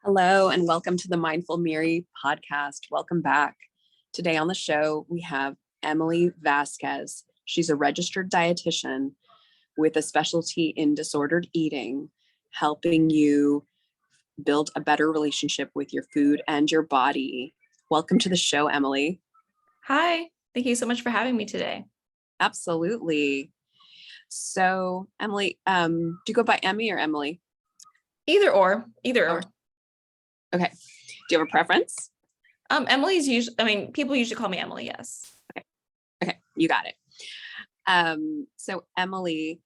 Hello, and welcome to the Mindful Miri podcast. Welcome back. Today on the show, we have Emily Vazquez. She's a registered dietitian with a specialty in disordered eating, helping you build a better relationship with your food and your body. Welcome to the show, Emily. Hi, thank you so much for having me today. Absolutely. So, Emily, do you go by Emmy or Emily? Either or. Okay. Do you have a preference? Emily's usually, people usually call me Emily, yes. Okay, you got it. So Emily,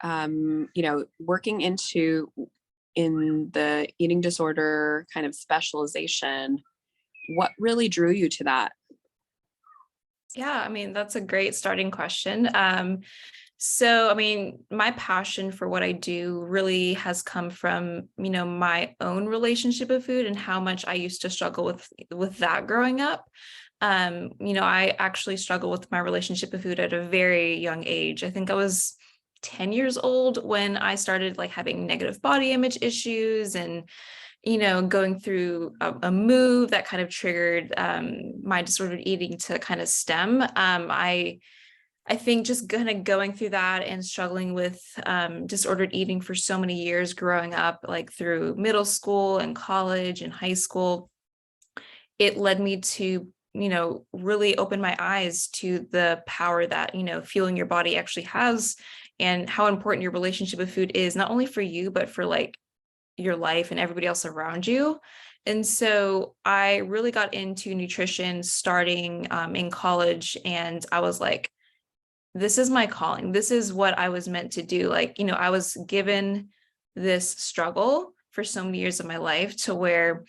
working in the eating disorder kind of specialization, what really drew you to that? Yeah, that's a great starting question. My passion for what I do really has come from, my own relationship with food and how much I used to struggle with that growing up. I actually struggled with my relationship with food at a very young age. I think I was 10 years old when I started having negative body image issues and going through a move that kind of triggered my disordered eating to kind of stem. I think just kind of going through that and struggling with disordered eating for so many years growing up, through middle school and college and high school, it led me to, really open my eyes to the power that, fueling your body actually has and how important your relationship with food is, not only for you, but for your life and everybody else around you. And so I really got into nutrition starting in college, and I was like, this is my calling. This is what I was meant to do. I was given this struggle for so many years of my life to where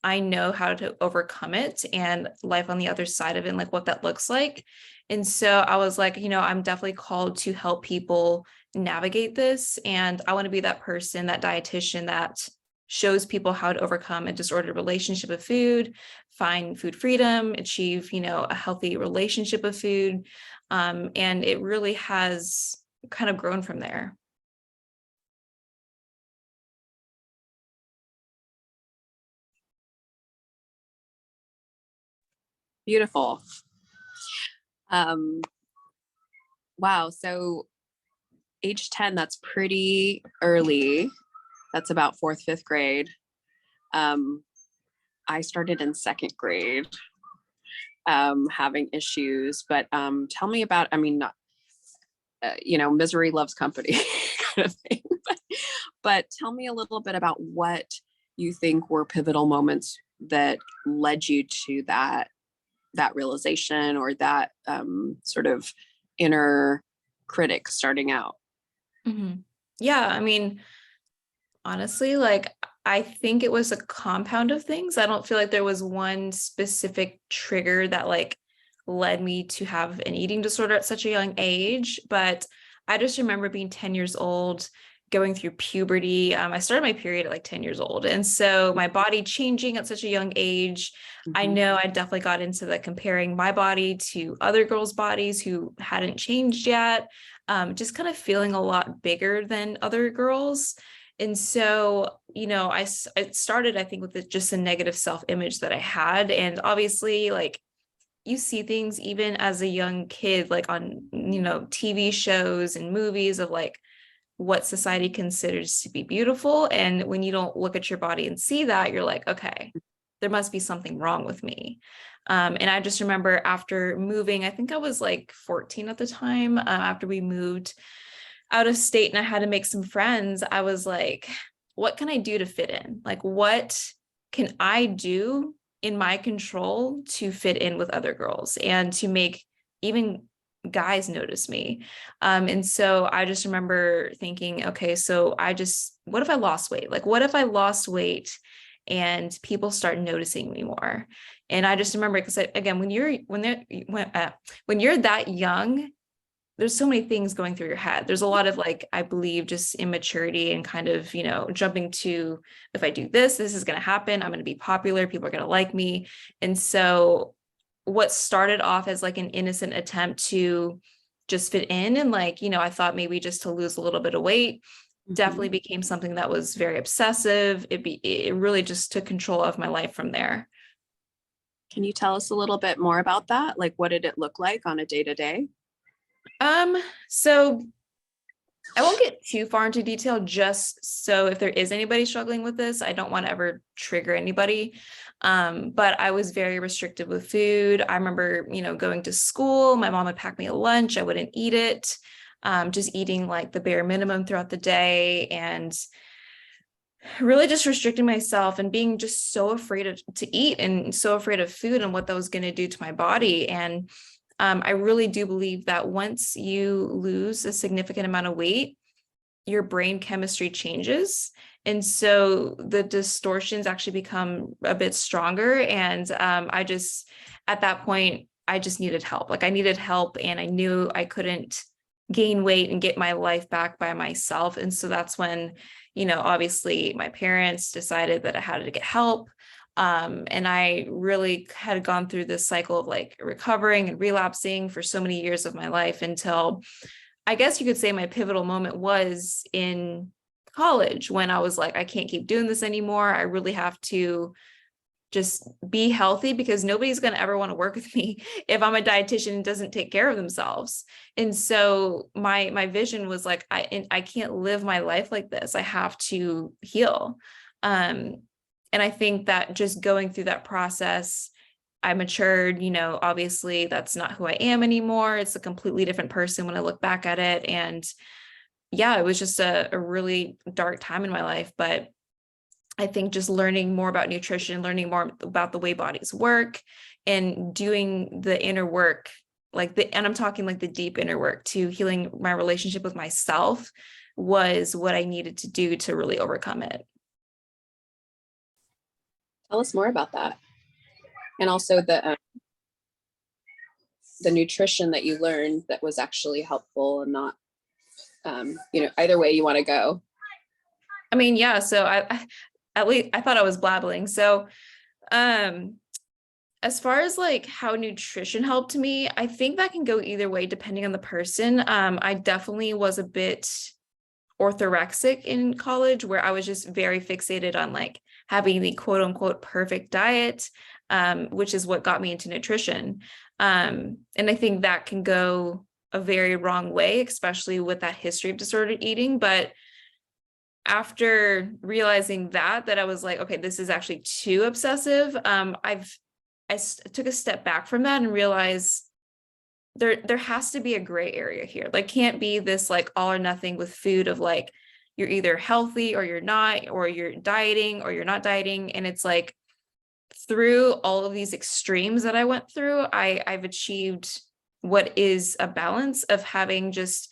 I know how to overcome it and life on the other side of it, and what that looks like. And so I was like, I'm definitely called to help people navigate this. And I want to be that person, that dietitian that shows people how to overcome a disordered relationship with food, find food freedom, achieve, a healthy relationship with food. And it really has kind of grown from there. Beautiful. Wow. So age 10, that's pretty early. That's about fourth, fifth grade. I started in second grade having issues, but tell me about, misery loves company kind of thing. But tell me a little bit about what you think were pivotal moments that led you to that realization or that sort of inner critic starting out. Mm-hmm. Yeah, honestly, I think it was a compound of things. I don't feel like there was one specific trigger that led me to have an eating disorder at such a young age, but I just remember being 10 years old, going through puberty. I started my period at 10 years old. And so my body changing at such a young age, I know I definitely got into comparing my body to other girls' bodies who hadn't changed yet, just kind of feeling a lot bigger than other girls. And so, it started, I think, with just a negative self-image that I had. And obviously, you see things even as a young kid, on, TV shows and movies of what society considers to be beautiful. And when you don't look at your body and see that, you're like, okay, there must be something wrong with me. And I just remember after moving, I think I was 14 at the time, after we moved out of state and I had to make some friends, I was like, what can I do to fit in? What can I do in my control to fit in with other girls and to make even guys notice me? And so I just remember thinking, okay, so what if I lost weight? What if I lost weight and people start noticing me more? And I just remember, because again, when you're that young, there's so many things going through your head. There's a lot of I believe just immaturity and kind of, jumping to, if I do this is going to happen. I'm going to be popular. People are going to like me. And so what started off as an innocent attempt to just fit in and I thought maybe just to lose a little bit of weight definitely became something that was very obsessive. It really just took control of my life from there. Can you tell us a little bit more about that? Like, what did it look like on a day-to-day? So I won't get too far into detail, just so if there is anybody struggling with this, I don't want to ever trigger anybody. But I was very restrictive with food. I remember, going to school, my mom would pack me a lunch, I wouldn't eat it. Just eating like the bare minimum throughout the day, and really just restricting myself and being just so afraid to eat and so afraid of food and what that was going to do to my body. And I really do believe that once you lose a significant amount of weight, your brain chemistry changes. And so the distortions actually become a bit stronger. And at that point, I just needed help. Like I needed help, and I knew I couldn't gain weight and get my life back by myself. And so that's when, obviously my parents decided that I had to get help. And I really had gone through this cycle of like recovering and relapsing for so many years of my life, until I guess you could say my pivotal moment was in college, when I was like, I can't keep doing this anymore. I really have to just be healthy, because nobody's going to ever want to work with me if I'm a dietitian and doesn't take care of themselves. And so my vision was like, I can't live my life like this. I have to heal. And I think that just going through that process, I matured. Obviously that's not who I am anymore. It's a completely different person when I look back at it. And yeah, it was just a really dark time in my life. But I think just learning more about nutrition, learning more about the way bodies work, and doing the inner work, and I'm talking like the deep inner work to healing my relationship with myself, was what I needed to do to really overcome it. Tell us more about that. And also the nutrition that you learned that was actually helpful, and not, either way you want to go. I mean, yeah. So at least I thought I was blabbling. So, as far as like how nutrition helped me, I think that can go either way depending on the person. I definitely was a bit orthorexic in college, where I was just very fixated on like having the quote unquote perfect diet, which is what got me into nutrition. And I think that can go a very wrong way, especially with that history of disordered eating. But after realizing that I was like, okay, this is actually too obsessive. Took a step back from that and realized there has to be a gray area here. Like, can't be this like all or nothing with food of like, you're either healthy or you're not, or you're dieting or you're not dieting. And it's like, through all of these extremes that I went through, I've achieved what is a balance of having just,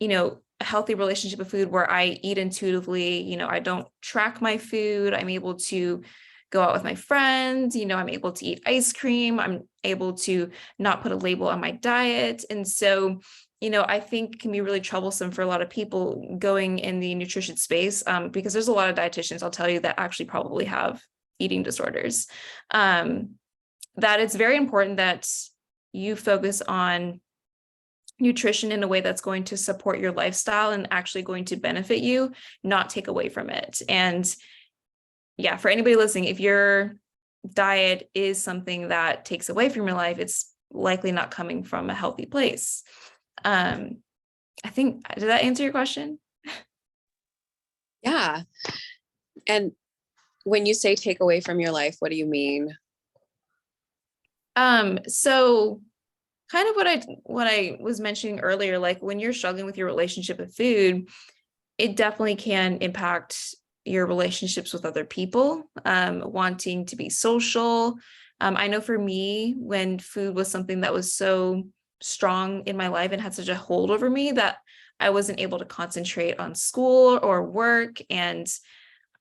a healthy relationship with food, where I eat intuitively. I don't track my food. I'm able to go out with my friends. I'm able to eat ice cream. I'm able to not put a label on my diet. And so, I think it can be really troublesome for a lot of people going in the nutrition space, because there's a lot of dietitians, I'll tell you, that actually probably have eating disorders. That it's very important that you focus on nutrition in a way that's going to support your lifestyle and actually going to benefit you, not take away from it. And yeah, for anybody listening, if your diet is something that takes away from your life, it's likely not coming from a healthy place. I think, did that answer your question? Yeah. And when you say take away from your life, what do you mean? So kind of what I was mentioning earlier, like when you're struggling with your relationship with food, it definitely can impact your relationships with other people, wanting to be social. I know for me, when food was something that was so strong in my life and had such a hold over me, that I wasn't able to concentrate on school or work. And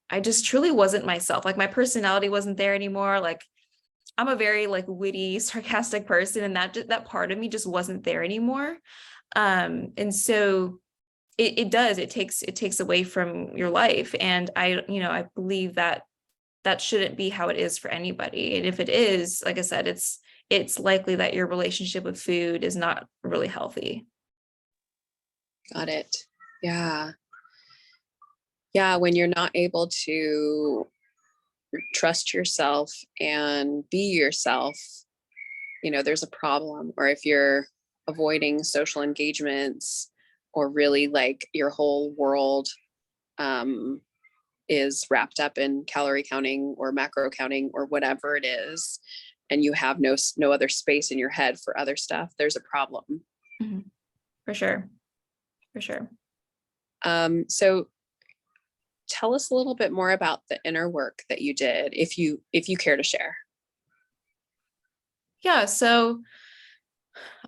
I just truly wasn't myself. Like my personality wasn't there anymore. Like I'm a very like witty, sarcastic person, and that part of me just wasn't there anymore. And so it takes away from your life. And I believe that shouldn't be how it is for anybody. And if it is, like I said, it's likely that your relationship with food is not really healthy. Got it. Yeah. Yeah, when you're not able to trust yourself and be yourself, there's a problem. Or if you're avoiding social engagements, or really like your whole world um, is wrapped up in calorie counting or macro counting or whatever it is, and you have no other space in your head for other stuff, there's a problem. Mm-hmm. For sure. For sure. So tell us a little bit more about the inner work that you did, if you care to share. Yeah. So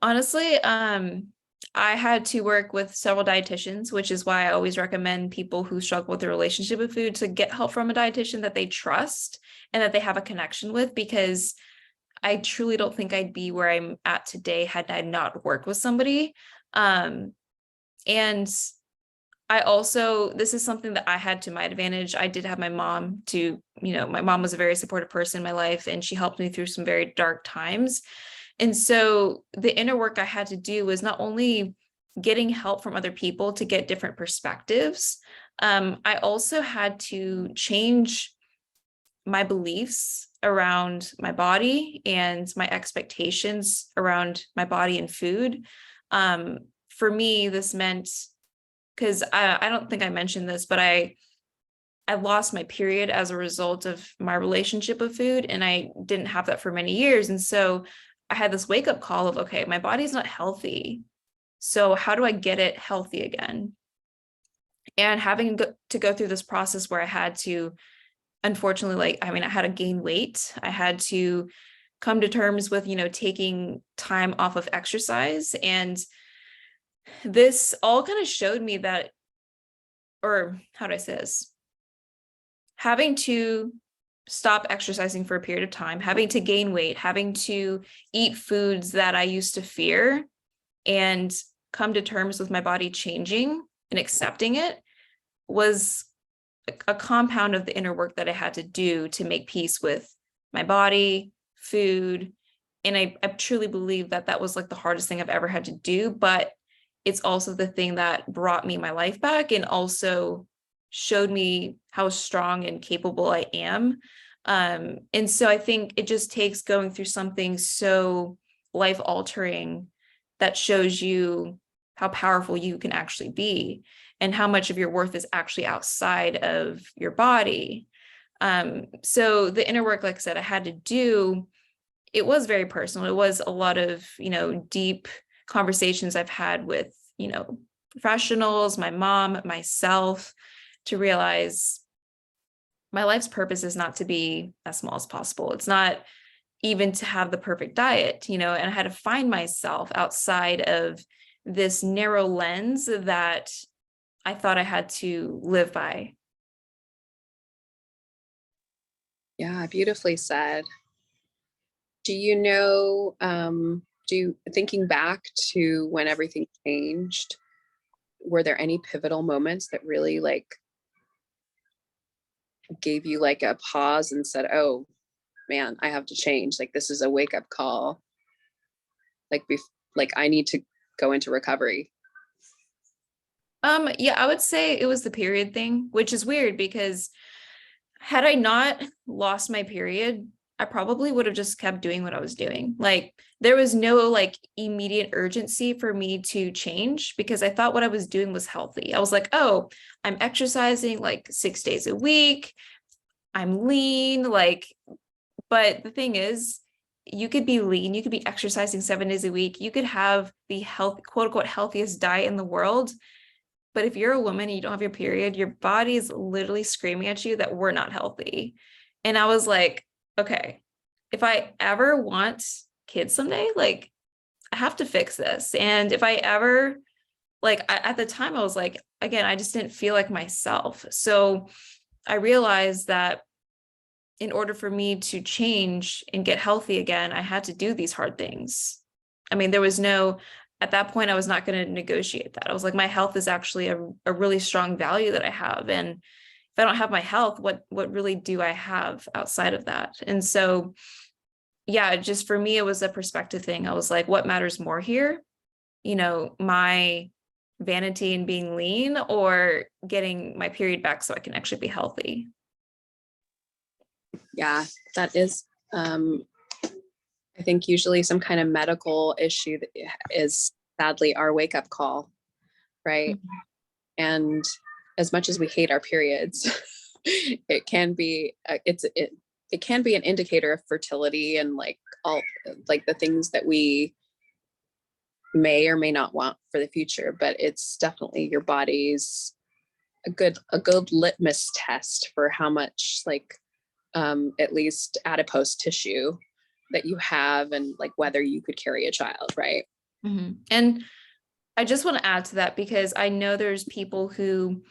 honestly, I had to work with several dietitians, which is why I always recommend people who struggle with their relationship with food to get help from a dietitian that they trust and that they have a connection with, because I truly don't think I'd be where I'm at today had I not worked with somebody. And I also, this is something that I had to my advantage. I did have my mom my mom was a very supportive person in my life, and she helped me through some very dark times. And so the inner work I had to do was not only getting help from other people to get different perspectives, I also had to change my beliefs around my body and my expectations around my body and food. For me, this meant, because I don't think I mentioned this, but I lost my period as a result of my relationship with food, and I didn't have that for many years. And so I had this wake up call of, okay, my body's not healthy. So how do I get it healthy again? And having to go through this process where I had to, unfortunately, I had to gain weight. I had to come to terms with, taking time off of exercise. And this all kind of showed me that, or how do I say this? Having to stop exercising for a period of time, having to gain weight, having to eat foods that I used to fear, and come to terms with my body changing and accepting it, was a compound of the inner work that I had to do to make peace with my body, food. And I truly believe that that was like the hardest thing I've ever had to do, but it's also the thing that brought me my life back and also showed me how strong and capable I am. And so I think it just takes going through something so life altering that shows you how powerful you can actually be and how much of your worth is actually outside of your body. So the inner work, like I said, I had to do, it was very personal. It was a lot of, deep conversations I've had with, professionals, my mom, myself, to realize my life's purpose is not to be as small as possible. It's not even to have the perfect diet, and I had to find myself outside of this narrow lens that I thought I had to live by. Yeah, beautifully said. Do thinking back to when everything changed, were there any pivotal moments that really like gave you like a pause and said, oh man, I have to change. Like, this is a wake up call. Like I need to go into recovery. Yeah, I would say it was the period thing, which is weird because had I not lost my period, I probably would have just kept doing what I was doing. Like there was no like immediate urgency for me to change because I thought what I was doing was healthy. I was like, oh, I'm exercising like 6 days a week. I'm lean, but the thing is, you could be lean, you could be exercising 7 days a week, you could have the health, quote unquote, healthiest diet in the world. But if you're a woman and you don't have your period, your body is literally screaming at you that we're not healthy. And I was like, okay, if I ever want kids someday, like I have to fix this. And if I ever, at the time, I was like, again, I just didn't feel like myself. So I realized that in order for me to change and get healthy again, I had to do these hard things. I mean, at that point, I was not going to negotiate that. I was like, my health is actually a really strong value that I have. And if I don't have my health, what really do I have outside of that? And so, yeah, just for me, it was a perspective thing. I was like, what matters more here? My vanity and being lean, or getting my period back so I can actually be healthy. Yeah, that is, I think usually some kind of medical issue that is sadly our wake up call, right? Mhm. And as much as we hate our periods, it can be, it can be an indicator of fertility and like all like the things that we may or may not want for the future, but it's definitely your body's a good litmus test for how much like at least adipose tissue that you have and like whether you could carry a child, right? Mhm. And I just want to add to that because I know there's people who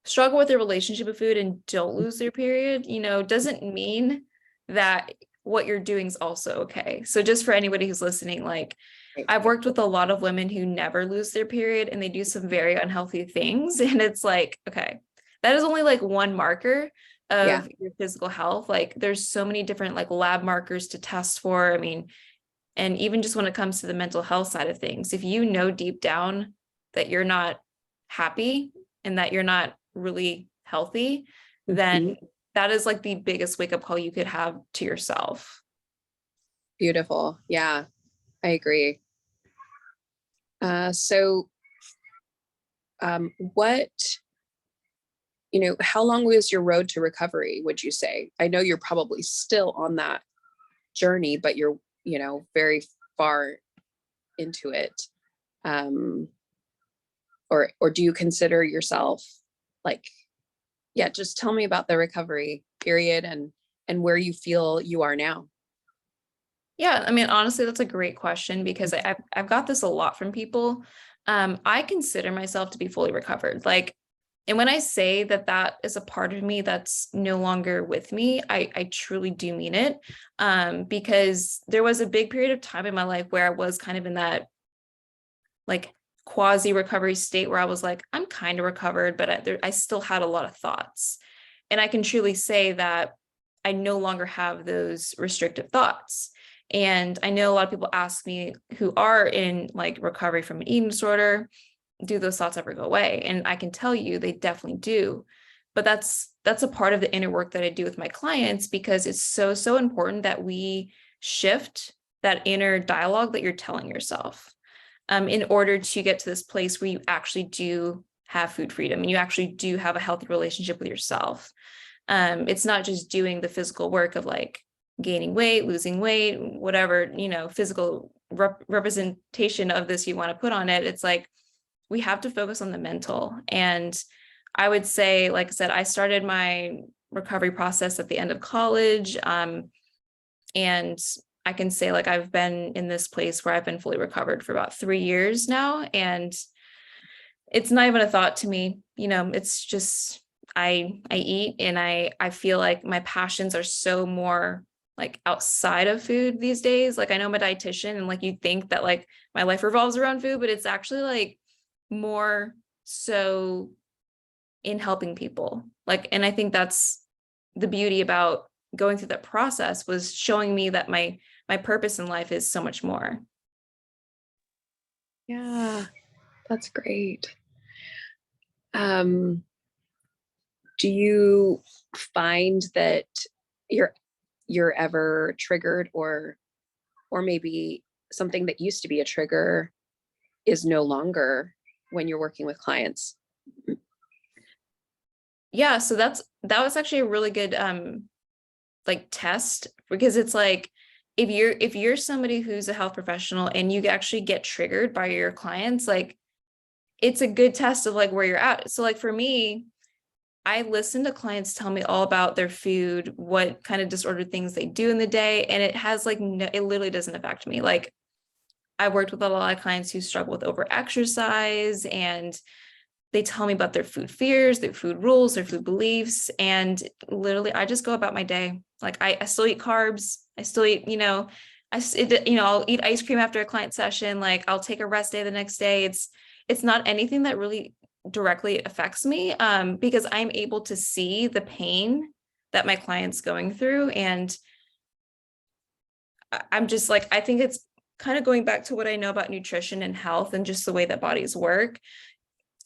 struggle with their relationship with food and don't lose their period, doesn't mean that what you're doing is also okay. So just for anybody who's listening, like Right. I've worked with a lot of women who never lose their period and they do some very unhealthy things. And it's like, okay, that is only like one marker Yeah. of your physical health. Like there's so many different like lab markers to test for. I mean, and even just when it comes to the mental health side of things, if you know deep down that you're not happy and that you're not really healthy, Mhm. then that is like the biggest wake up call you could have to yourself. Beautiful. Yeah, I agree. So what, how long was your road to recovery, would you say? I know you're probably still on that journey, but you're, very far into it. Um, or do you consider yourself like, yeah, just tell me about the recovery period and where you feel you are now. Yeah, I mean, honestly, that's a great question because I've got this a lot from people. I consider myself to be fully recovered. Like, and when I say that that is a part of me that's no longer with me, I truly do mean it. Because there was a big period of time in my life where I was kind of in that like quasi recovery state where I was like, I'm kind of recovered, but I still had a lot of thoughts. And I can truly say that I no longer have those restrictive thoughts. And I know a lot of people ask me who are in like recovery from an eating disorder, do those thoughts ever go away? And I can tell you they definitely do. But that's a part of the inner work that I do with my clients because it's so important that we shift that inner dialogue that you're telling yourself in order to get to this place where you actually do have food freedom and you actually do have a healthy relationship with yourself. It's not just doing the physical work of like gaining weight, losing weight, whatever, physical representation of this you want to put on it. It's like, we have to focus on the mental. And I would say, like I said, I started my recovery process at the end of college. And I can say like I've been in this place where I've been fully recovered for about 3 years now. And it's not even a thought to me. It's just I eat and I feel like my passions are so more like outside of food these days. Like I know I'm a dietitian and like you think that like my life revolves around food, but it's actually like more so in helping people. Like, and I think that's the beauty about going through that process was showing me that my purpose in life is so much more. Yeah, that's great. Um, do you find that you're you're ever triggered or maybe something that used to be a trigger is no longer when you're working with clients? Yeah, so that was actually a really good like test because it's like if you're somebody who's a health professional and you actually get triggered by your clients, like it's a good test of like where you're at. So like for me, I listen to clients tell me all about their food, what kind of disordered things they do in the day, and it has like no, it literally doesn't affect me. Like I worked with a lot of clients who struggle with over exercise and they tell me about their food fears, their food rules, their food beliefs. And literally I just go about my day. Like I still eat carbs. I still eat, I'll eat ice cream after a client session. Like I'll take a rest day the next day. It's not anything that really directly affects me because I'm able to see the pain that my client's going through. And I'm just like, I think it's kind of going back to what I know about nutrition and health and just the way that bodies work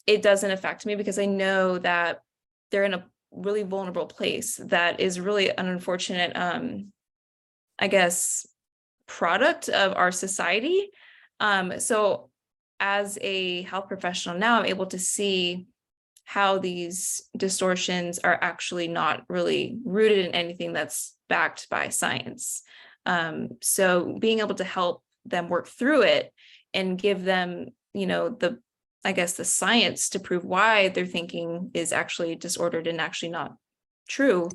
it doesn't affect me because I know that they're in a really vulnerable place that is really an unfortunate, I guess, product of our society. So as a health professional now, I'm able to see how these distortions are actually not really rooted in anything that's backed by science. So being able to help them work through it and give them, I guess, the science to prove why their thinking is actually disordered and actually not true.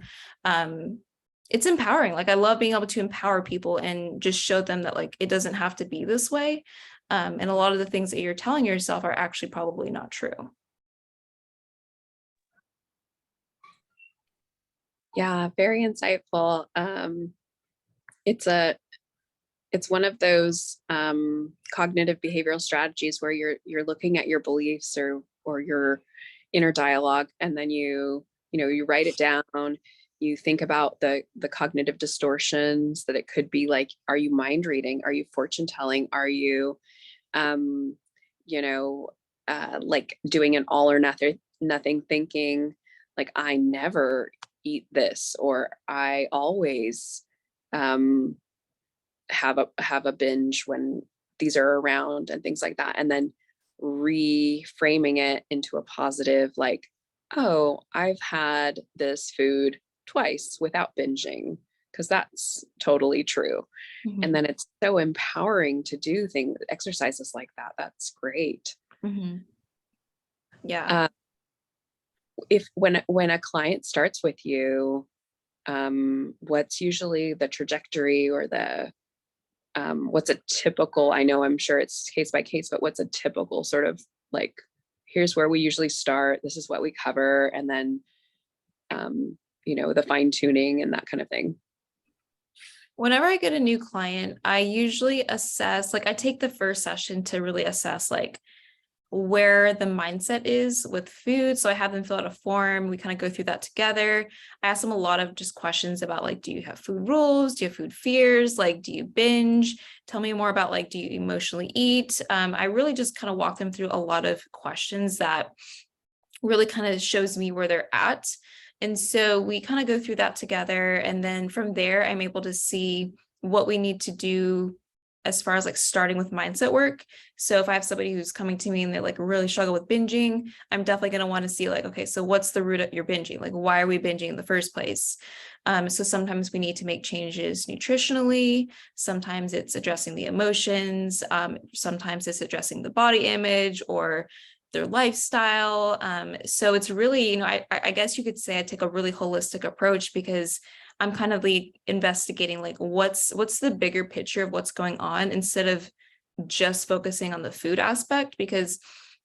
It's empowering. Like, I love being able to empower people and just show them that, like, it doesn't have to be this way. And a lot of the things that you're telling yourself are actually probably not true. Yeah, very insightful. It's one of those cognitive behavioral strategies where you're looking at your beliefs or your inner dialogue, and then you write it down. You think about the cognitive distortions that it could be. Like, are you mind reading? Are you fortune telling? Are you like doing an all or nothing thinking, like, I never eat this, or I always have a binge when these are around, and things like that. And then reframing it into a positive, like, oh, I've had this food twice without binging, because that's totally true. And Mhm. then it's so empowering to do exercises like that. That's great. Mhm. Yeah. Uh, if when a client starts with you, what's usually the trajectory, or what's a typical, I know I'm sure it's case by case, but what's a typical sort of, like, here's where we usually start, this is what we cover, and then the fine tuning and that kind of thing. Whenever I get a new client, I usually assess, like, I take the first session to really assess, like, where the mindset is with food. So I have them fill out a form. We kind of go through that together. I ask them a lot of just questions about, like, do you have food rules? Do you have food fears? Like, do you binge? Tell me more about, like, do you emotionally eat? I really just kind of walk them through a lot of questions that really kind of shows me where they're at. And so we kind of go through that together. And then from there, I'm able to see what we need to do as far as, like, starting with mindset work. So if I have somebody who's coming to me and they, like, really struggle with binging, I'm definitely going to want to see, like, okay, so what's the root of your binging? Like, why are we binging in the first place? So sometimes we need to make changes nutritionally. Sometimes it's addressing the emotions. Sometimes it's addressing the body image or their lifestyle. So it's really, I guess you could say I take a really holistic approach, because I'm kind of investigating, like, what's the bigger picture of what's going on, instead of just focusing on the food aspect, because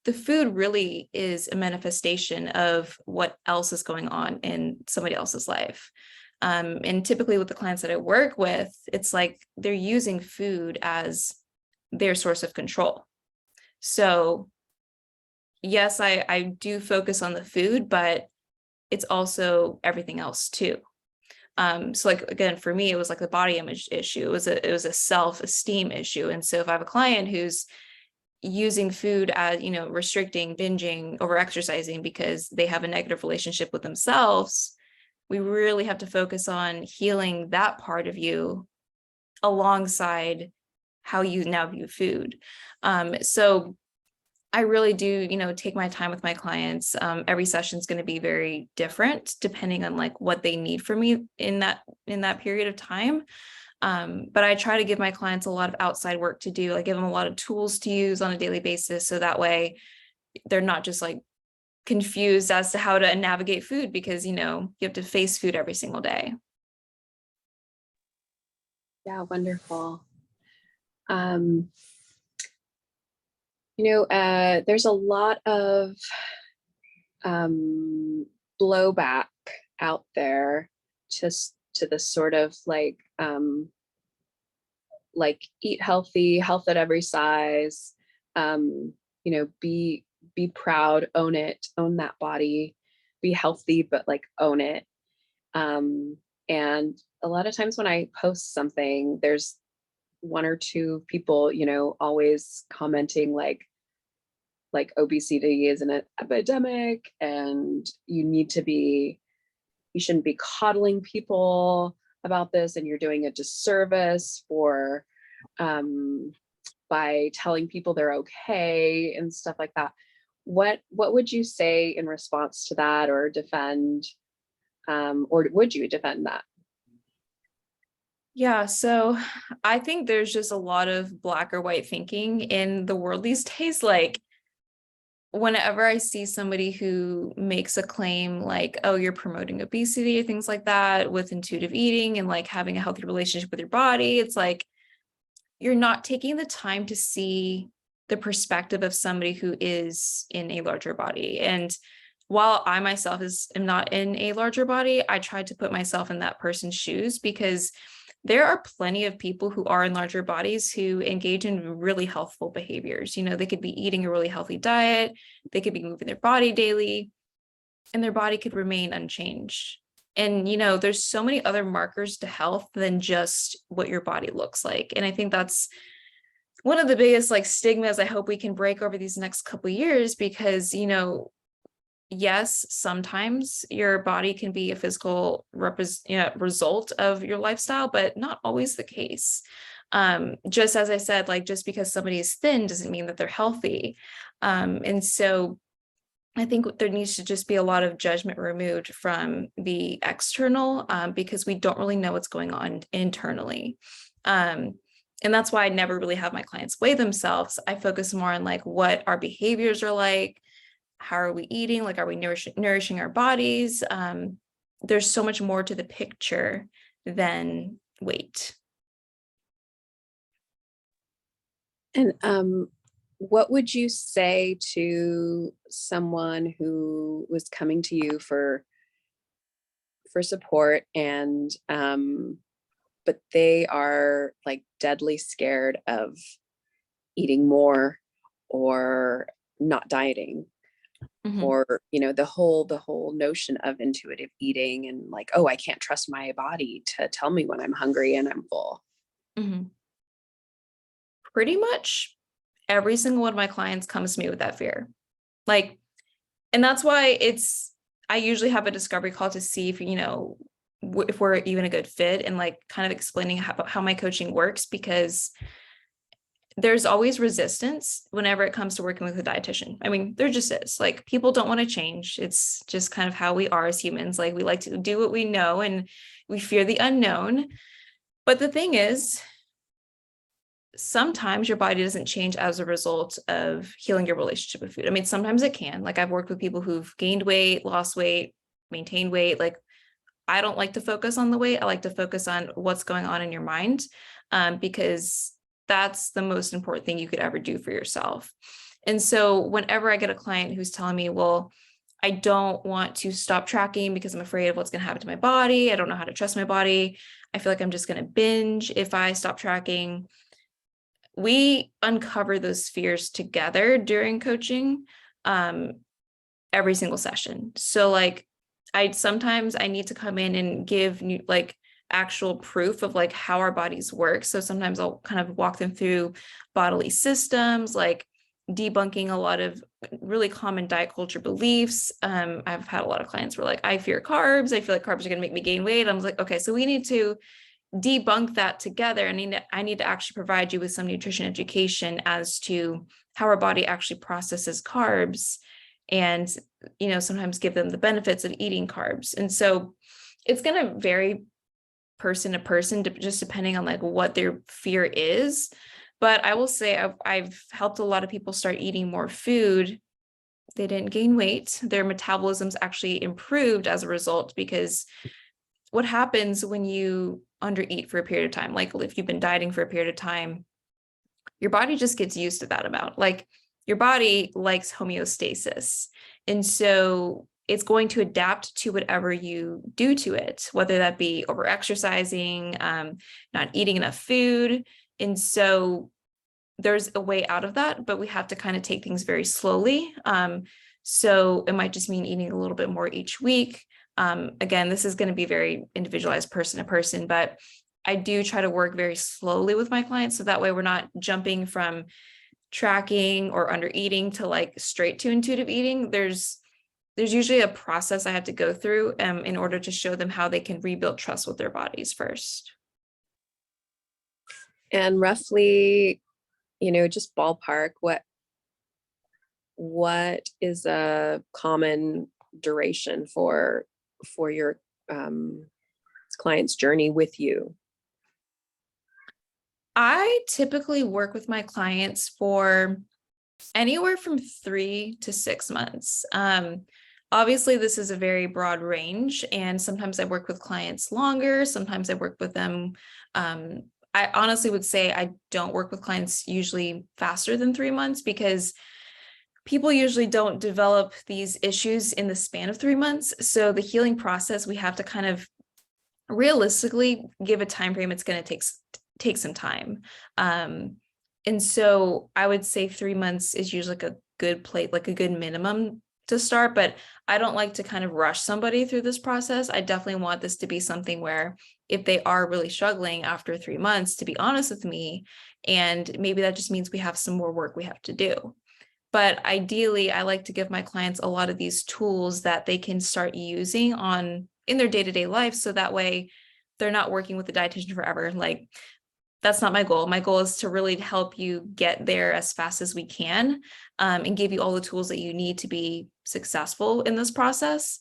the food really is a manifestation of what else is going on in somebody else's life. And typically with the clients that I work with, it's like they're using food as their source of control. So yes, I do focus on the food, but it's also everything else too. So, like, again, for me, it was like the body image issue. It was a self-esteem issue. And so if I have a client who's using food as, restricting, binging, over exercising because they have a negative relationship with themselves, we really have to focus on healing that part of you alongside how you now view food. So I really do, take my time with my clients. Every session is going to be very different depending on, like, what they need from me in that period of time. But I try to give my clients a lot of outside work to do. I give them a lot of tools to use on a daily basis, so that way they're not just, like, confused as to how to navigate food, because you have to face food every single day. Yeah, wonderful. um there's a lot of blowback out there, just to the sort of, like eat healthy, health at every size, be proud, own it, own that body, be healthy, but, like, own it. And a lot of times when I post something, there's one or two people, always commenting, like, like obesity is an epidemic and you shouldn't be coddling people about this, and you're doing a disservice for by telling people they're okay and stuff like that. What would you say in response to that, or defend, or would you defend that? Yeah, so I think there's just a lot of black or white thinking in the world these days. Like, whenever I see somebody who makes a claim like, oh, you're promoting obesity or things like that with intuitive eating and like having a healthy relationship with your body, it's like you're not taking the time to see the perspective of somebody who is in a larger body. And while I myself am not in a larger body, I try to put myself in that person's shoes, because there are plenty of people who are in larger bodies who engage in really healthful behaviors. You know, they could be eating a really healthy diet, they could be moving their body daily, and their body could remain unchanged. And, you know, there's so many other markers to health than just what your body looks like. And I think that's one of the biggest like stigmas I hope we can break over these next couple of years, because, you know, yes, sometimes your body can be a physical result of your lifestyle, but not always the case. Just as I said, like, just because somebody is thin doesn't mean that they're healthy. And so I think there needs to just be a lot of judgment removed from the external, because we don't really know what's going on internally. And that's why I never really have my clients weigh themselves. I focus more on like what our behaviors are like, how are we eating, like, are we nourishing our bodies? There's so much more to the picture than weight. And what would you say to someone who was coming to you for support, and but they are like deadly scared of eating more or not dieting? Mm-hmm. Or, you know, the whole notion of intuitive eating, and like, oh, I can't trust my body to tell me when I'm hungry and I'm full. Mm-hmm. Pretty much every single one of my clients comes to me with that fear. Like, and that's why I usually have a discovery call to see if, you know, if we're even a good fit, and like kind of explaining how my coaching works, because there's always resistance whenever it comes to working with a dietitian. I mean, there just is. Like, people don't want to change. It's just kind of how we are as humans. Like, we like to do what we know and we fear the unknown. But the thing is, sometimes your body doesn't change as a result of healing your relationship with food. I mean, sometimes it can. Like, I've worked with people who've gained weight, lost weight, maintained weight. Like, I don't like to focus on the weight. I like to focus on what's going on in your mind, because that's the most important thing you could ever do for yourself. And so whenever I get a client who's telling me, well, I don't want to stop tracking because I'm afraid of what's going to happen to my body, I don't know how to trust my body, I feel like I'm just going to binge if I stop tracking, we uncover those fears together during coaching, every single session. So like, sometimes I need to come in and give like actual proof of like how our bodies work. So sometimes I'll kind of walk them through bodily systems, like debunking a lot of really common diet culture beliefs. I've had a lot of clients who are like, I fear carbs. I feel like carbs are going to make me gain weight. I'm like, okay, so we need to debunk that together. I need to actually provide you with some nutrition education as to how our body actually processes carbs, and, you know, sometimes give them the benefits of eating carbs. And so it's going to vary person to person, just depending on like what their fear is. But I will say I've helped a lot of people start eating more food. They didn't gain weight. Their metabolisms actually improved as a result, because what happens when you undereat for a period of time, like if you've been dieting for a period of time, your body just gets used to that amount. Like, your body likes homeostasis. And so it's going to adapt to whatever you do to it, whether that be over exercising, not eating enough food. And so there's a way out of that, but we have to kind of take things very slowly. So it might just mean eating a little bit more each week. Again, this is going to be very individualized person to person, but I do try to work very slowly with my clients. So that way we're not jumping from tracking or under eating to like straight to intuitive eating, there's usually a process I have to go through in order to show them how they can rebuild trust with their bodies first. And roughly, just ballpark, what is a common duration for your client's journey with you? I typically work with my clients for anywhere from 3 to 6 months. Obviously, this is a very broad range, and sometimes I work with clients longer, sometimes I work with them. I honestly would say I don't work with clients usually faster than 3 months, because people usually don't develop these issues in the span of 3 months. So the healing process, we have to kind of realistically give a time frame. It's going to take some time. And so I would say 3 months is usually like a good like a good minimum to start, but I don't like to kind of rush somebody through this process. I definitely want this to be something where if they are really struggling after 3 months, to be honest with me, and maybe that just means we have some more work we have to do. But ideally, I like to give my clients a lot of these tools that they can start using in their day-to-day life, so that way they're not working with a dietitian forever. Like, that's not my goal. My goal is to really help you get there as fast as we can, and give you all the tools that you need to be successful in this process,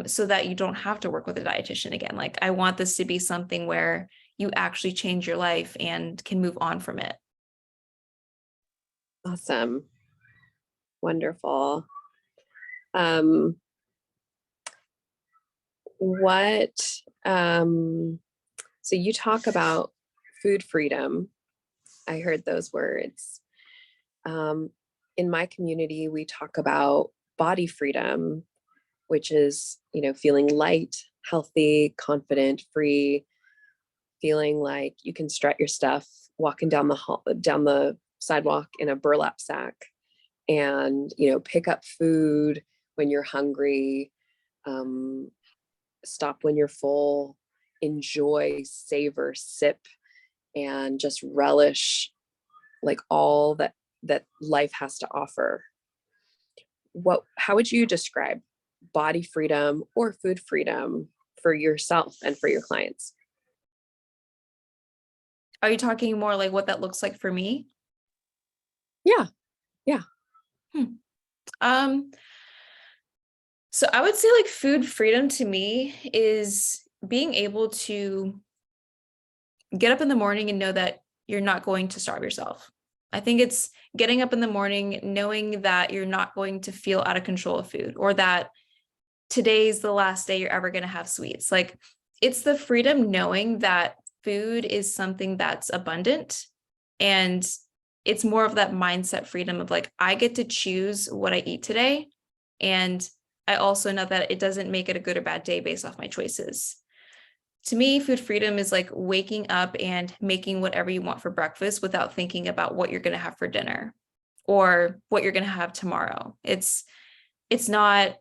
so that you don't have to work with a dietitian again. Like, I want this to be something where you actually change your life and can move on from it. Awesome. Wonderful. So you talk about food freedom. I heard those words. In my community, we talk about body freedom, which is, feeling light, healthy, confident, free, feeling like you can strut your stuff, walking down the sidewalk in a burlap sack, and, pick up food when you're hungry, stop when you're full, enjoy, savor, sip, and just relish like all that life has to offer. How would you describe body freedom or food freedom for yourself and for your clients? Are you talking more like what that looks like for me? Yeah. Yeah. So I would say like food freedom to me is being able to get up in the morning and know that you're not going to starve yourself. I think it's getting up in the morning, knowing that you're not going to feel out of control of food, or that today's the last day you're ever going to have sweets. Like, it's the freedom knowing that food is something that's abundant, and it's more of that mindset freedom of like, I get to choose what I eat today. And I also know that it doesn't make it a good or bad day based off my choices. To me, food freedom is like waking up and making whatever you want for breakfast without thinking about what you're going to have for dinner or what you're going to have tomorrow. It's not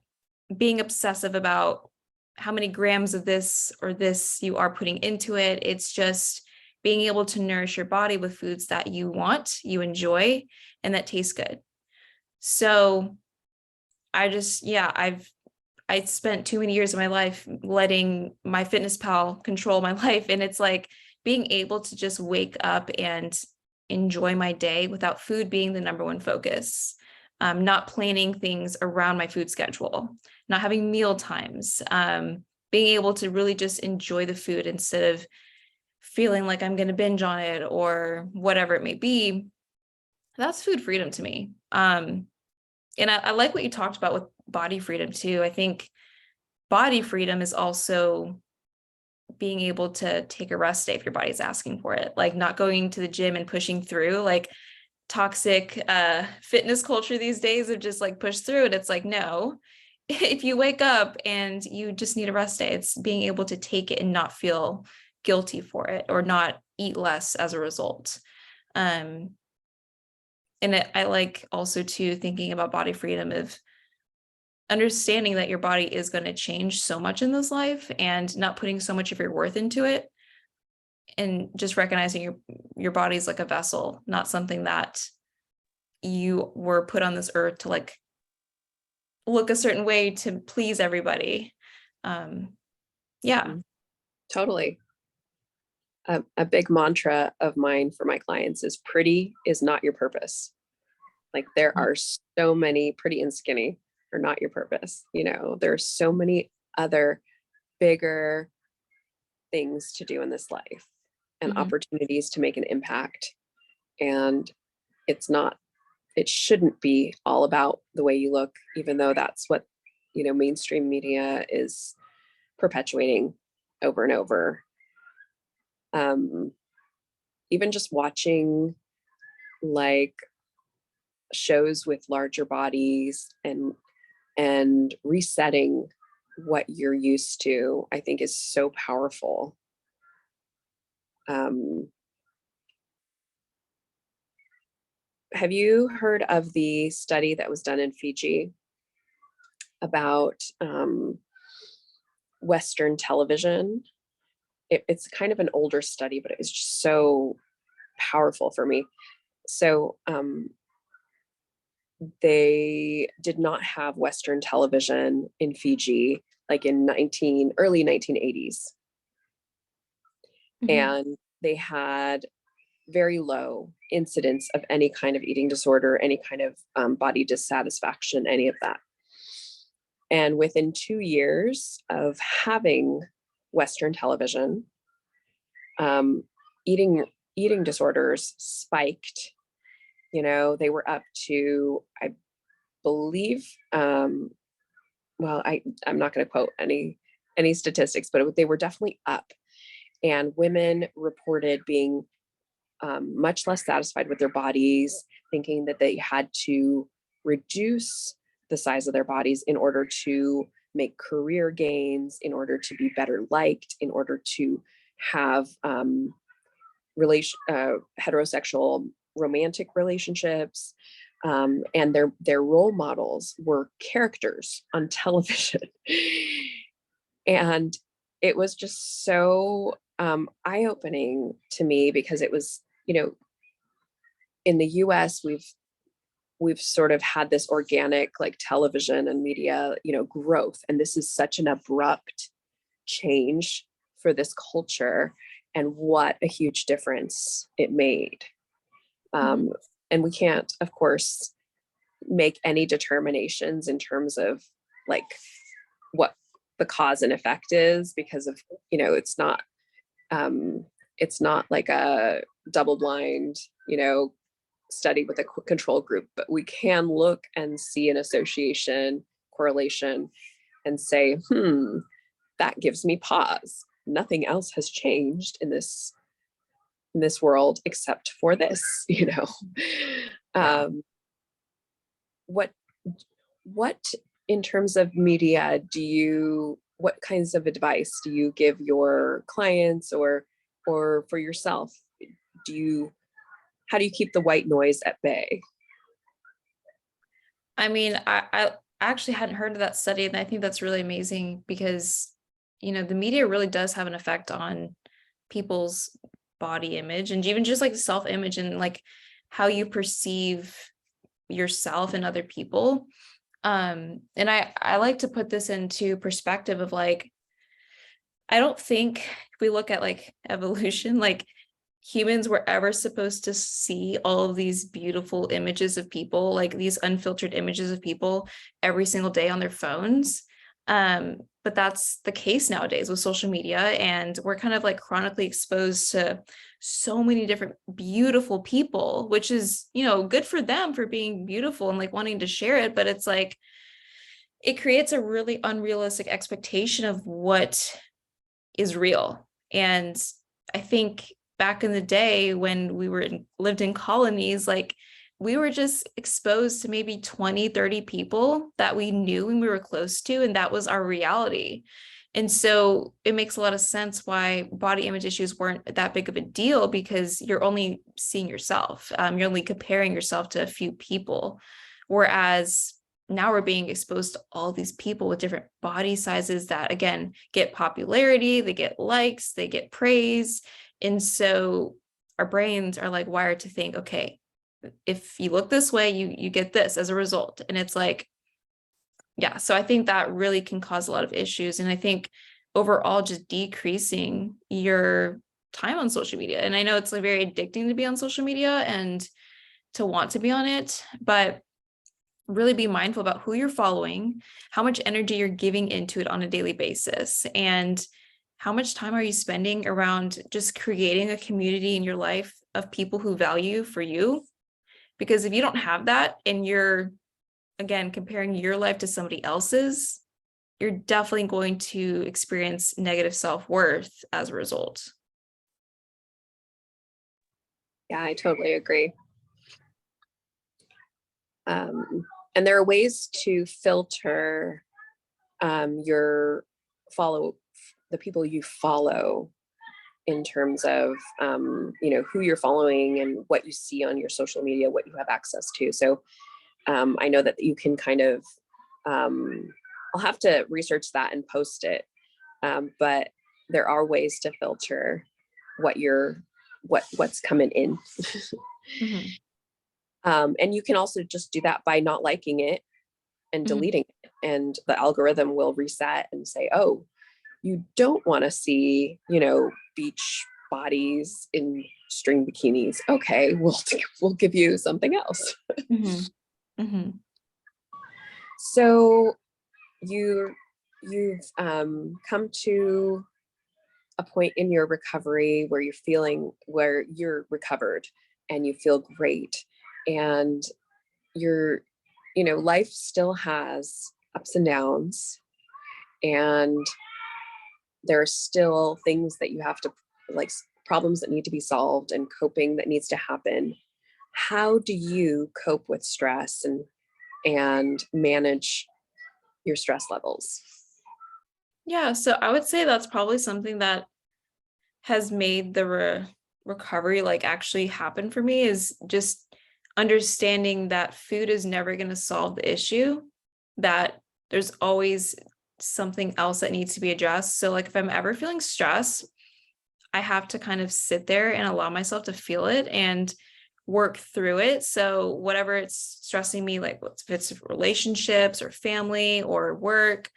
being obsessive about how many grams of this or this you are putting into it. It's just being able to nourish your body with foods that you want, you enjoy, and that taste good. So I spent too many years of my life letting my fitness pal control my life. And it's like being able to just wake up and enjoy my day without food being the number one focus. Not planning things around my food schedule, not having meal times, being able to really just enjoy the food instead of feeling like I'm going to binge on it or whatever it may be. That's food freedom to me. And I like what you talked about with body freedom too. I think body freedom is also being able to take a rest day if your body's asking for it, like not going to the gym and pushing through, like toxic fitness culture these days of just like push through it. It's like, no, if you wake up and you just need a rest day, it's being able to take it and not feel guilty for it or not eat less as a result. And I like also too thinking about body freedom of understanding that your body is going to change so much in this life and not putting so much of your worth into it, and just recognizing your body is like a vessel, not something that you were put on this earth to like look a certain way to please everybody. Yeah. Totally. A big mantra of mine for my clients is pretty is not your purpose. Like there are so many pretty and skinny are not your purpose. You know, there's so many other bigger things to do in this life and Mhm. opportunities to make an impact. And it shouldn't be all about the way you look, even though that's what, you know, mainstream media is perpetuating over and over. Even just watching like shows with larger bodies and resetting what you're used to, I think is so powerful. Um, have you heard of the study that was done in Fiji about Western television? It's kind of an older study, but it was just so powerful for me. So they did not have Western television in Fiji, like in early 1980s. Mhm. And they had very low incidence of any kind of eating disorder, any kind of body dissatisfaction, any of that. And within 2 years of having Western television, um, eating eating disorders spiked. You know, they were up to, I believe, well, I'm not going to quote any statistics, but they were definitely up. And women reported being much less satisfied with their bodies, thinking that they had to reduce the size of their bodies in order to make career gains, in order to be better liked, in order to have heterosexual romantic relationships. And their role models were characters on television. And it was just so eye-opening to me because it was, you know, in the US, we've sort of had this organic like television and media, you know, growth. And this is such an abrupt change for this culture, and what a huge difference it made. Mhm. Um, and we can't, of course, make any determinations in terms of like what the cause and effect is, because of, you know, it's not like a double blind, you know, study with a control group, but we can look and see an association, correlation, and say, that gives me pause. Nothing else has changed in this world except for this, you know. Yeah. What what in terms of media what kinds of advice do you give your clients, or for yourself? Do you How do you keep the white noise at bay? I mean, I actually hadn't heard of that study, and I think that's really amazing because, you know, the media really does have an effect on people's body image and even just like self-image and like how you perceive yourself and other people. And I like to put this into perspective of like, I don't think if we look at like evolution, like humans were ever supposed to see all of these beautiful images of people, like these unfiltered images of people every single day on their phones. But that's the case nowadays with social media, and we're kind of like chronically exposed to so many different beautiful people, which is, you know, good for them for being beautiful and like wanting to share it. But it's like it creates a really unrealistic expectation of what is real. And I think back in the day when lived in colonies, like we were just exposed to maybe 20, 30 people that we knew and we were close to, and that was our reality. And so it makes a lot of sense why body image issues weren't that big of a deal, because you're only seeing yourself. You're only comparing yourself to a few people. Whereas now we're being exposed to all these people with different body sizes that, again, get popularity, they get likes, they get praise. And so our brains are like wired to think, okay, if you look this way, you get this as a result. And it's like, yeah, so I think that really can cause a lot of issues. And I think overall just decreasing your time on social media. And I know it's like very addicting to be on social media and to want to be on it, but really be mindful about who you're following, how much energy you're giving into it on a daily basis, and how much time are you spending around just creating a community in your life of people who value for you. Because if you don't have that and you're, again, comparing your life to somebody else's, you're definitely going to experience negative self-worth as a result. Yeah, I totally agree. And there are ways to filter the people you follow in terms of, who you're following and what you see on your social media, what you have access to. So I know that you can kind of, I'll have to research that and post it. But there are ways to filter what's coming in. Mm-hmm. And you can also just do that by not liking it and deleting it. And the algorithm will reset and say, oh, you don't want to see, beach bodies in string bikinis. Okay, we'll give you something else. Mm-hmm. Mm-hmm. So you've come to a point in your recovery where you're recovered and you feel great, and life still has ups and downs, and there are still things that you have to, like, problems that need to be solved and coping that needs to happen. How do you cope with stress and manage your stress levels? Yeah, so I would say that's probably something that has made the recovery like actually happen for me, is just understanding that food is never going to solve the issue, that there's always something else that needs to be addressed. So like if I'm ever feeling stress, I have to kind of sit there and allow myself to feel it and work through it. So whatever it's stressing me, like if it's relationships or family or work,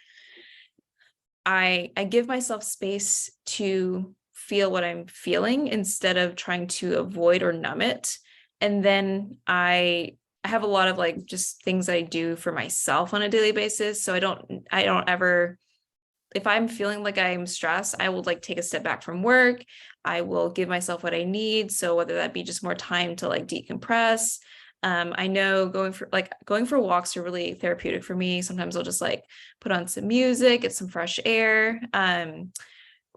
I give myself space to feel what I'm feeling instead of trying to avoid or numb it. And then I have a lot of like just things that I do for myself on a daily basis. So I don't ever, if I'm feeling like I'm stressed, I will like take a step back from work. I will give myself what I need. So whether that be just more time to like decompress. I know going for walks are really therapeutic for me. Sometimes I'll just like put on some music, get some fresh air.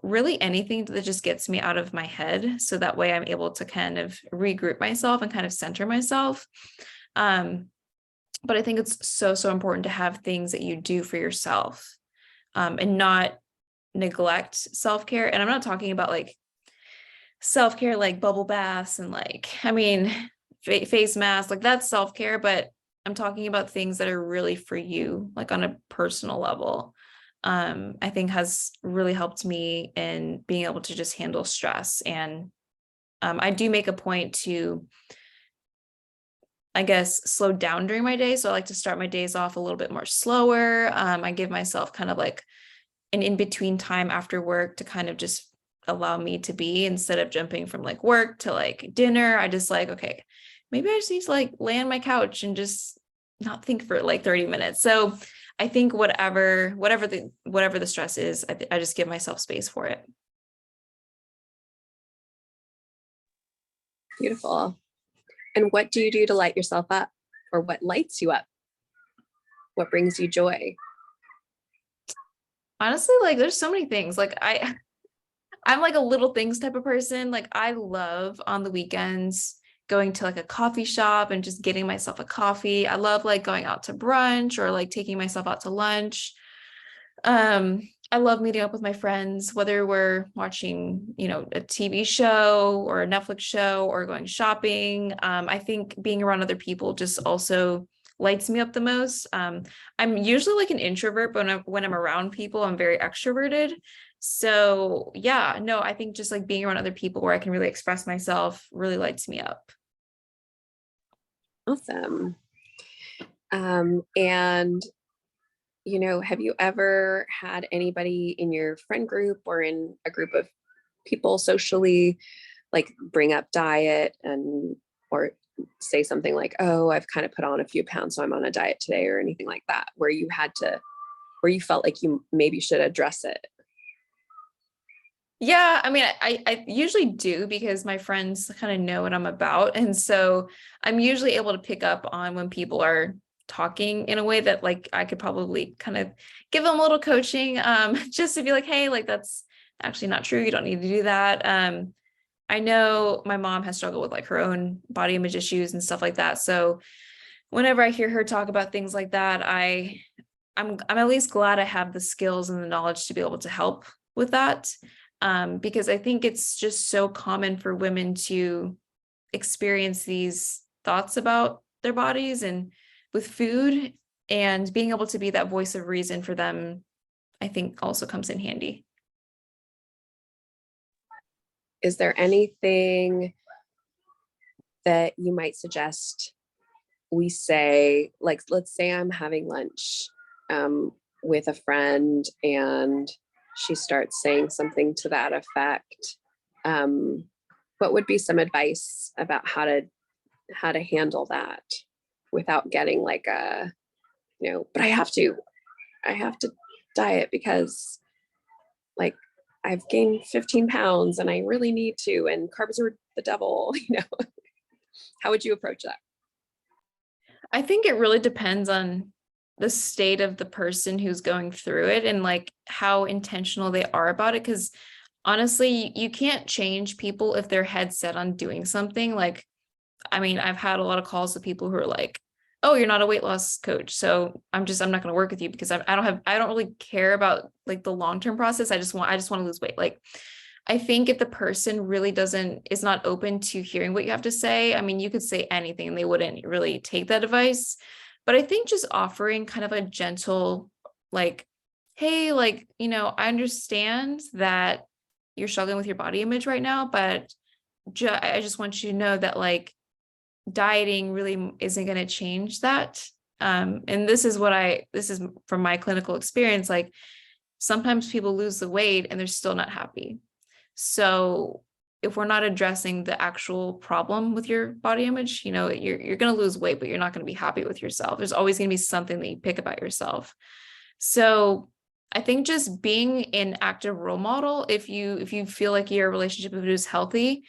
Really anything that just gets me out of my head. So that way I'm able to kind of regroup myself and kind of center myself. But I think it's so, so important to have things that you do for yourself, and not neglect self-care. And I'm not talking about like self-care, like bubble baths and like, I mean, face masks, like that's self-care, but I'm talking about things that are really for you, like on a personal level. I think has really helped me in being able to just handle stress. And I do make a point to, I guess, slow down during my day. So I like to start my days off a little bit more slower. I give myself kind of like an in-between time after work to kind of just allow me to be, instead of jumping from like work to like dinner. I just like, okay, maybe I just need to like lay on my couch and just not think for like 30 minutes. So I think whatever the stress is, I just give myself space for it. Beautiful. And what do you do to light yourself up, or what lights you up? What brings you joy? Honestly, like there's so many things. Like I'm like a little things type of person. Like I love on the weekends going to like a coffee shop and just getting myself a coffee. I love like going out to brunch or like taking myself out to lunch. I love meeting up with my friends, whether we're watching, a TV show or a Netflix show or going shopping. I think being around other people just also lights me up the most. I'm usually like an introvert, but when I'm around people, I'm very extroverted. So yeah, no, I think just like being around other people where I can really express myself really lights me up. Awesome. And have you ever had anybody in your friend group or in a group of people socially like bring up diet and or say something like, oh, I've kind of put on a few pounds, so I'm on a diet today, or anything like that, where you felt like you maybe should address it? Yeah, I mean, I usually do because my friends kind of know what I'm about. And so I'm usually able to pick up on when people are talking in a way that like I could probably kind of give them a little coaching, just to be like, hey, like that's actually not true. You don't need to do that. I know my mom has struggled with like her own body image issues and stuff like that. So whenever I hear her talk about things like that, I'm at least glad I have the skills and the knowledge to be able to help with that. Because I think it's just so common for women to experience these thoughts about their bodies and with food, and being able to be that voice of reason for them, I think also comes in handy. Is there anything that you might suggest we say, like, let's say I'm having lunch with a friend and she starts saying something to that effect. What would be some advice about how to handle that without getting like but I have to diet because like I've gained 15 pounds and I really need to, and carbs are the devil, how would you approach that? I think it really depends on the state of the person who's going through it and like how intentional they are about it. Because honestly, you can't change people if they're head set on doing something. Like, I mean, I've had a lot of calls with people who are like, oh, you're not a weight loss coach, so I'm not going to work with you because I don't really care about like the long-term process. I just want to lose weight. Like, I think if the person really is not open to hearing what you have to say, I mean, you could say anything and they wouldn't really take that advice. But I think just offering kind of a gentle, like, hey, like, I understand that you're struggling with your body image right now, but I just want you to know that like dieting really isn't going to change that. And this is from my clinical experience. Like sometimes people lose the weight and they're still not happy. So if we're not addressing the actual problem with your body image, you're going to lose weight, but you're not going to be happy with yourself. There's always going to be something that you pick about yourself. So I think just being an active role model, if you feel like your relationship with food is healthy,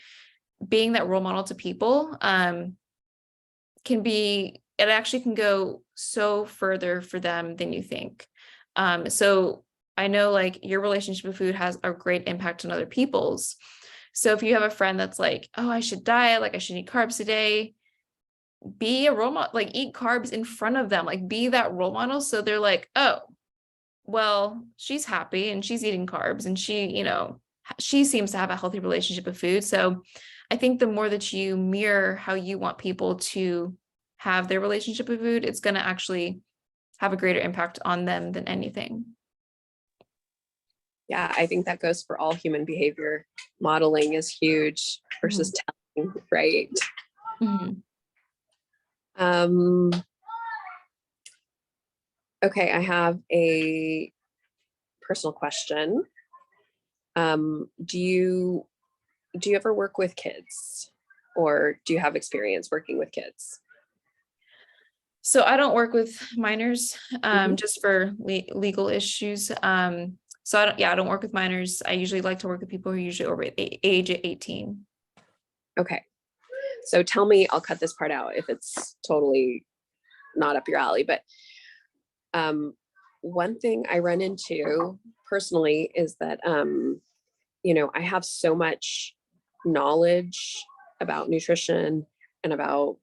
being that role model to people, it actually can go so further for them than you think. So I know like your relationship with food has a great impact on other people's. So if you have a friend that's like, oh, I should diet, like I should eat carbs today, be a role model, like eat carbs in front of them, like be that role model. So they're like, oh, well, she's happy and she's eating carbs and she seems to have a healthy relationship with food. So I think the more that you mirror how you want people to have their relationship with food, it's going to actually have a greater impact on them than anything. Yeah, I think that goes for all human behavior. Modeling is huge versus telling, right? Mm-hmm. Okay, I have a personal question. Do you ever work with kids, or do you have experience working with kids? So I don't work with minors, just for legal issues. So I don't work with minors. I usually like to work with people who are usually over the age of 18. Okay. So tell me, I'll cut this part out if it's totally not up your alley, but one thing I run into personally is that, I have so much knowledge about nutrition and about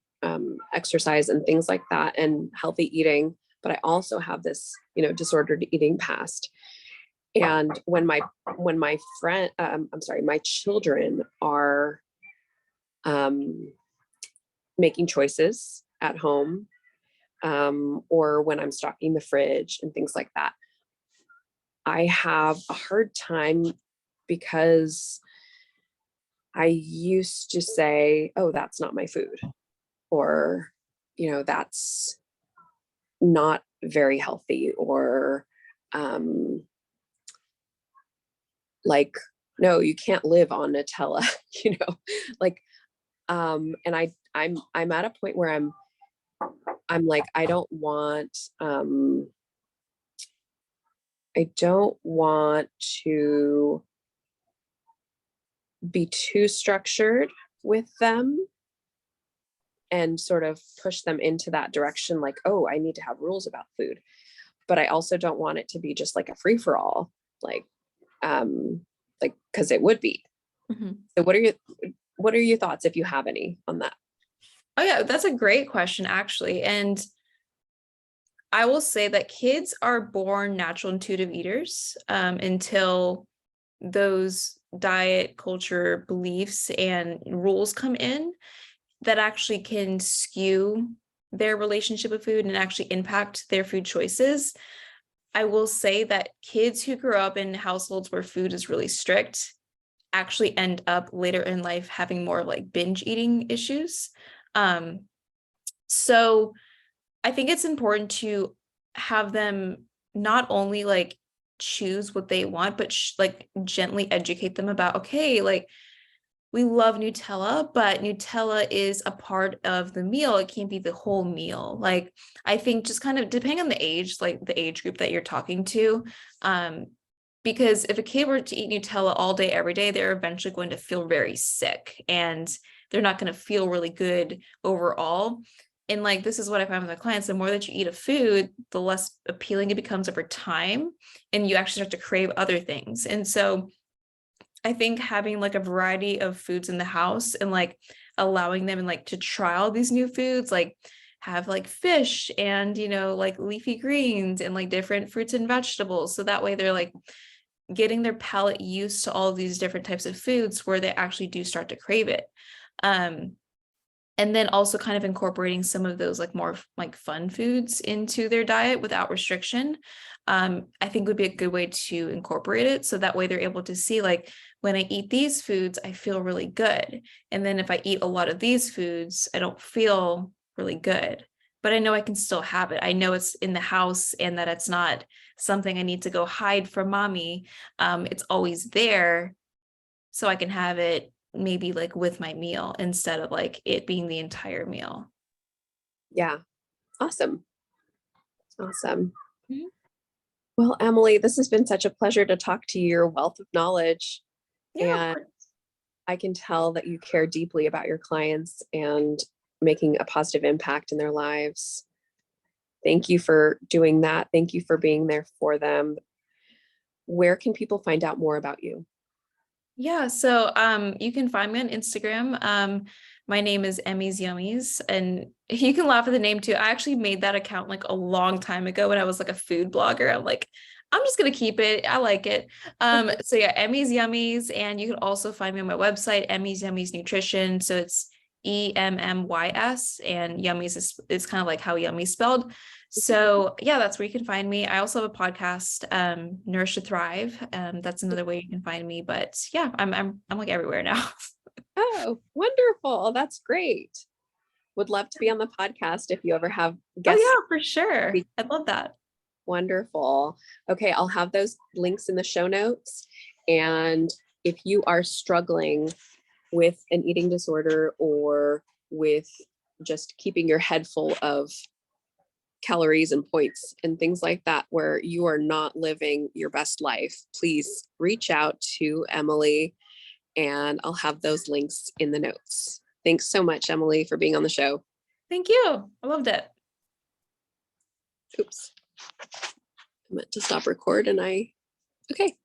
exercise and things like that and healthy eating, but I also have this, disordered eating past. And when my my children are making choices at home, or when I'm stocking the fridge and things like that, I have a hard time because I used to say, oh, that's not my food, or that's not very healthy, or like, no, you can't live on Nutella, like, and I'm at a point where I'm like, I don't want to be too structured with them and sort of push them into that direction, like, oh, I need to have rules about food. But I also don't want it to be just like a free for all, like, because it would be. Mhm. So what are your thoughts, if you have any, on that? Oh yeah, that's a great question actually. And I will say that kids are born natural intuitive eaters until those diet culture beliefs and rules come in that actually can skew their relationship with food and actually impact their food choices. I will say that kids who grew up in households where food is really strict actually end up later in life having more like binge eating issues. Um, so I think it's important to have them not only like choose what they want, but like gently educate them about, okay, like we love Nutella, but Nutella is a part of the meal. It can't be the whole meal. Like, I think just kind of depending on the age, like the age group that you're talking to, because if a kid were to eat Nutella all day, every day, they're eventually going to feel very sick and they're not going to feel really good overall. And like, this is what I find with my clients, the more that you eat a food, the less appealing it becomes over time. And you actually start to crave other things. And so I think having like a variety of foods in the house and like allowing them and like to trial these new foods, like have like fish and, like leafy greens and like different fruits and vegetables. So that way they're like getting their palate used to all of these different types of foods where they actually do start to crave it. And then also kind of incorporating some of those like more like fun foods into their diet without restriction, I think would be a good way to incorporate it. So that way they're able to see like, when I eat these foods, I feel really good. And then if I eat a lot of these foods, I don't feel really good, but I know I can still have it. I know it's in the house and that it's not something I need to go hide from mommy. It's always there. So I can have it maybe like with my meal instead of like it being the entire meal. Yeah. Awesome. Mhm. Well, Emily, this has been such a pleasure to talk to you. Your wealth of knowledge, Yeah, of and course. I can tell that you care deeply about your clients and making a positive impact in their lives. Thank you for doing that. Thank you for being there for them. Where can people find out more about you? Yeah, so you can find me on Instagram. My name is Emmy's Yummies, and you can laugh at the name too. I actually made that account like a long time ago when I was like a food blogger. I'm like, I'm just gonna keep it. I like it. So yeah, Emmy's Yummies, and you can also find me on my website, Emmy's Yummies Nutrition. So it's EMMYS, and Yummies is kind of like how yummy spelled. So yeah, that's where you can find me. I also have a podcast, Nourish to Thrive. That's another way you can find me. But yeah, I'm like everywhere now. Oh, wonderful. That's great. Would love to be on the podcast if you ever have Oh guests. yeah, for sure. I love that. Wonderful. Okay, I'll have those links in the show notes. And if you are struggling with an eating disorder or with just keeping your head full of calories and points and things like that, where you are not living your best life, please reach out to Emily, and I'll have those links in the notes. Thanks so much, Emily, for being on the show. Thank you. I loved it. Oops. I meant to stop record and okay.